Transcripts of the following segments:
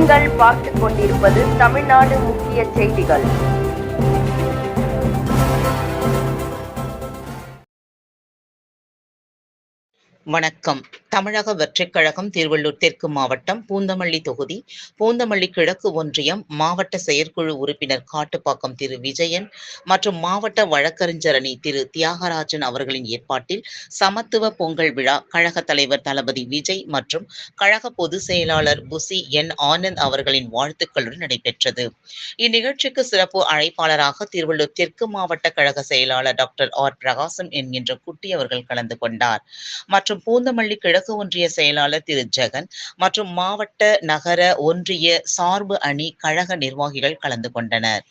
நீங்கள் பார்த்துக் கொண்டிருப்பது தமிழ்நாடு முக்கிய செய்திகள். வணக்கம். தமிழக வெற்றிக் கழகம் திருவள்ளூர் தெற்கு மாவட்டம் பூந்தமல்லி தொகுதி பூந்தமல்லி கிழக்கு ஒன்றியம் மாவட்ட செயற்குழு உறுப்பினர் காட்டுப்பாக்கம் திரு விஜயன் மற்றும் மாவட்ட வழக்கறிஞர் அணி திரு தியாகராஜன் அவர்களின் ஏற்பாட்டில் சமத்துவ பொங்கல் விழா கழக தலைவர் தளபதி விஜய் மற்றும் கழக பொதுச் செயலாளர் புசி என் ஆனந்த் அவர்களின் வாழ்த்துக்களுடன் நடைபெற்றது. இந்நிகழ்ச்சிக்கு சிறப்பு அழைப்பாளராக திருவள்ளூர் தெற்கு மாவட்ட கழக செயலாளர் டாக்டர் ஆர் பிரகாசம் என்கின்ற குட்டி அவர்கள் கலந்து கொண்டார். மற்றும் பூந்தமல்லி கிழக்கு ஒன்றிய செயலாளர் திரு ஜெகன் மற்றும் மாவட்ட நகர ஒன்றிய சார்பு அணி கழக நிர்வாகிகள் கலந்து கொண்டனர்.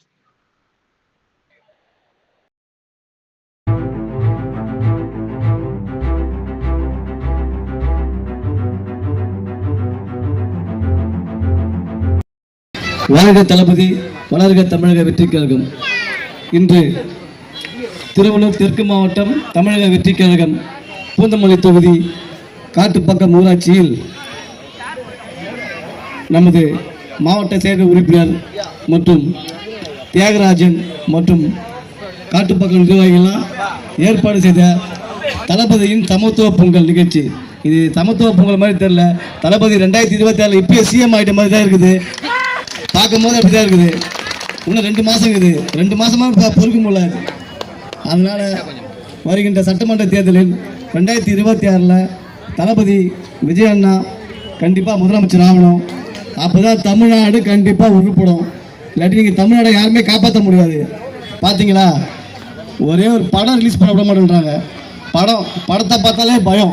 வாழ்க தளபதி, வளர்க தமிழக வெற்றிக் கழகம். இன்று திருவள்ளூர் தெற்கு மாவட்டம் தமிழக வெற்றிக் கழகம் பூந்தமல்லி தொகுதி காட்டுப்பாக்கம் ஊராட்சியில் நமது மாவட்ட செயற்குழு உறுப்பினர் மற்றும் தியாகராஜன் மற்றும் காட்டுப்பாக்கம் நிர்வாகிகளால் ஏற்பாடு செய்த தளபதியின் சமத்துவ பொங்கல் நிகழ்ச்சி. இது சமத்துவ பொங்கல் மாதிரி தெரியல, தளபதி 2026 இப்பயே சிஎம் ஆகிட்ட மாதிரி தான் இருக்குது. பார்க்கும் போது அப்படி தான் இருக்குது. இன்னும் 2 மாதம் இருக்குது, 2 மாதமாக பொறுக்க முடியல. அதனால் வருகின்ற சட்டமன்ற தேர்தலில் 2026 தளபதி விஜய் அண்ணா கண்டிப்பாக முதலமைச்சர் ஆகணும். அப்போ தான் தமிழ்நாடு கண்டிப்பாக உருப்படும். இல்லாட்டி நீங்கள் தமிழ்நாடை யாருமே காப்பாற்ற முடியாது. பார்த்தீங்களா, ஒரே ஒரு படம் ரிலீஸ் பண்ண விட மாட்டேன்றாங்க. படத்தை பார்த்தாலே பயம்.